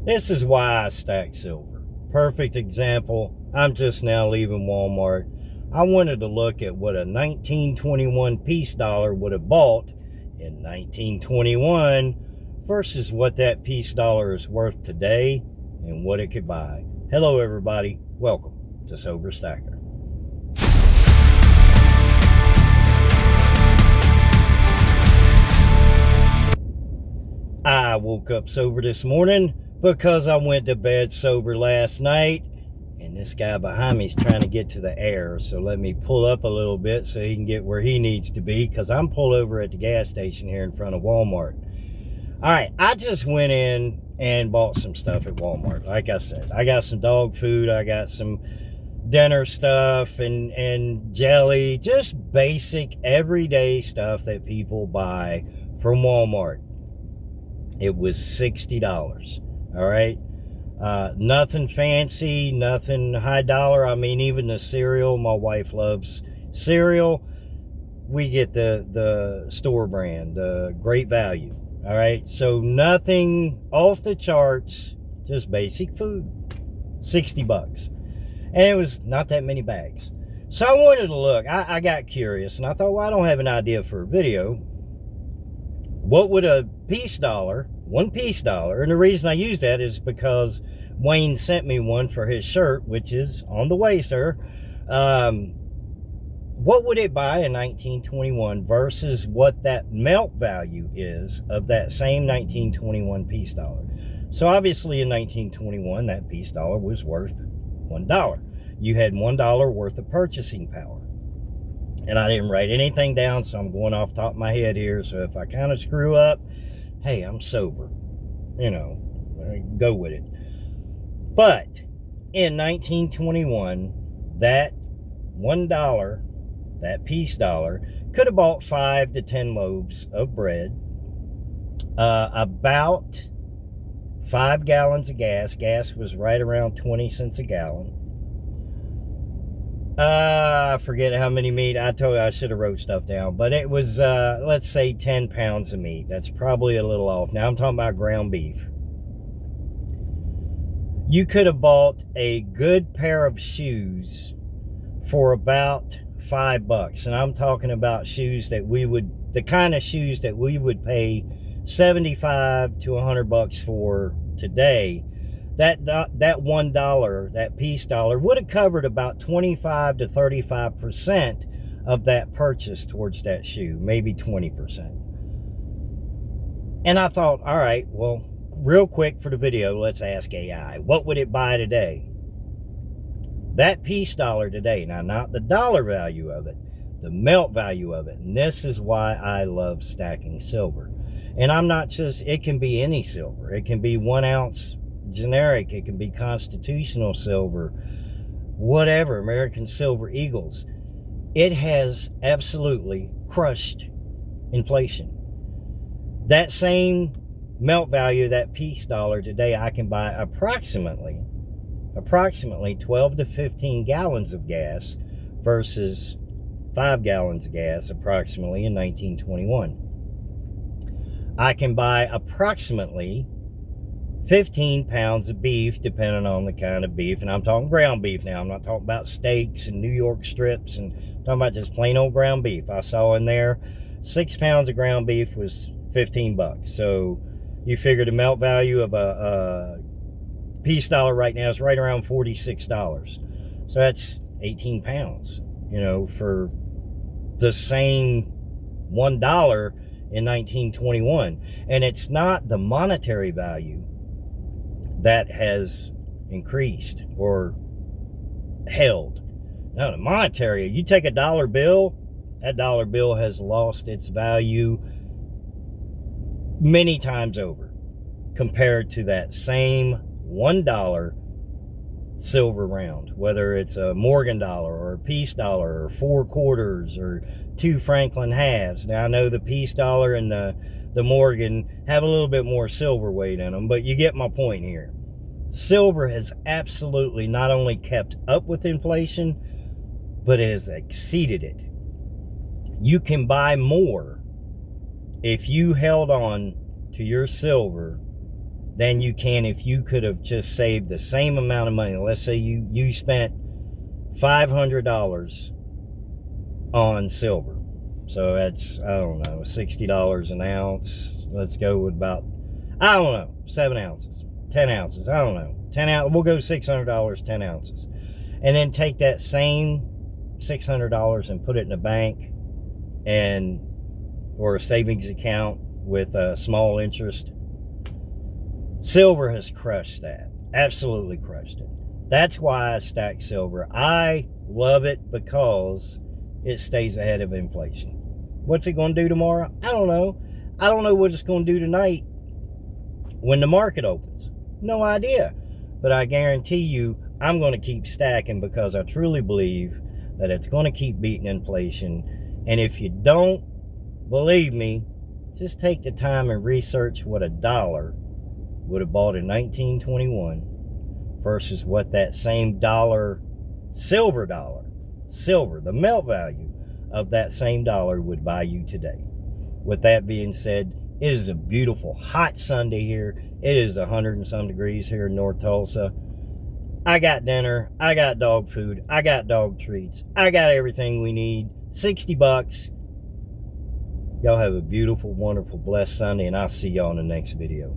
This is why I stack silver. Perfect example. I'm just now leaving Walmart. I wanted to look at what a 1921 peace dollar would have bought in 1921 versus what that peace dollar is worth today and what it could buy. Hello everybody, welcome to Sober Stacker. I woke up sober this morning because I went to bed sober last night, and this guy behind me is trying to get to the air, so let me pull up a little bit so he can get where he needs to be, because I'm pulled over at the gas station here in front of Walmart. Alright, I just went in and bought some stuff at Walmart. Like I said, I got some dog food, I got some dinner stuff and jelly, just basic everyday stuff that people buy from Walmart. It was $60. All right. Nothing fancy, nothing high dollar. I mean, even the cereal, my wife loves cereal. We get the store brand, the Great Value. All right. So nothing off the charts, just basic food. $60. And it was not that many bags. So I wanted to look. I got curious and I thought, well, I don't have an idea for a video. What would a peace dollar, one peace dollar, and the reason I use that is because Wayne sent me one for his shirt, which is on the way, sir. What would it buy in 1921 versus what that melt value is of that same 1921 peace dollar? So obviously in 1921, that peace dollar was worth $1. You had $1 worth of purchasing power. And I didn't write anything down, so I'm going off the top of my head here. So if I kind of screw up, hey, I'm sober. You know, go with it. But in 1921, that $1, that peace dollar, could have bought 5 to 10 loaves of bread, about 5 gallons of gas. Gas was right around 20 cents a gallon. I forget how many meat. I told you I should have wrote stuff down, but it was, let's say 10 pounds of meat. That's probably a little off. Now I'm talking about ground beef. You could have bought a good pair of shoes for about $5. And I'm talking about shoes that the kind of shoes that we would pay $75 to $100 for today. That $1, that peace dollar, would have covered about 25 to 35% of that purchase towards that shoe, maybe 20%. And I thought, all right, well, real quick for the video, let's ask AI, what would it buy today? That peace dollar today, now not the dollar value of it, the melt value of it. And this is why I love stacking silver. And I'm not just, it can be any silver. It can be 1 ounce generic, it can be constitutional silver, whatever, American Silver Eagles. It has absolutely crushed inflation. That same melt value, that peace dollar today, I can buy approximately 12 to 15 gallons of gas versus 5 gallons of gas approximately in 1921. I can buy approximately 15 pounds of beef, depending on the kind of beef. And I'm talking ground beef now. I'm not talking about steaks and New York strips. And I'm talking about just plain old ground beef. I saw in there 6 pounds of ground beef was $15. So you figure the melt value of a peace dollar right now is right around $46. So that's 18 pounds, you know, for the same $1 in 1921. And it's not the monetary value that has increased or held. Now, the monetary, you take a dollar bill, that dollar bill has lost its value many times over compared to that same $1 silver round, whether it's a Morgan dollar or a peace dollar or 4 quarters or 2 Franklin halves. Now, I know the peace dollar and the Morgan have a little bit more silver weight in them, but you get my point here. Silver has absolutely not only kept up with inflation, but has exceeded it. You can buy more if you held on to your silver than you can if you could have just saved the same amount of money. Let's say you spent $500 on silver. So that's, I don't know, $60 an ounce. Let's go with about, I don't know, 7 ounces, 10 ounces. I don't know, 10 ounces. We'll go $600, 10 ounces. And then take that same $600 and put it in a bank or a savings account with a small interest. Silver has crushed that. Absolutely crushed it. That's why I stack silver. I love it because it stays ahead of inflation. What's it going to do tomorrow? I don't know. I don't know what it's going to do tonight when the market opens. No idea. But I guarantee you, I'm going to keep stacking because I truly believe that it's going to keep beating inflation. And if you don't believe me, just take the time and research what a dollar would have bought in 1921 versus what that same dollar, silver, the melt value of that same dollar would buy you today. With that being said, it is a beautiful hot Sunday here. It is 100 and some degrees here in North Tulsa. I got dinner, I got dog food, I got dog treats, I got everything we need. 60 bucks. Y'all have a beautiful, wonderful, blessed Sunday, and I'll see y'all in the next video.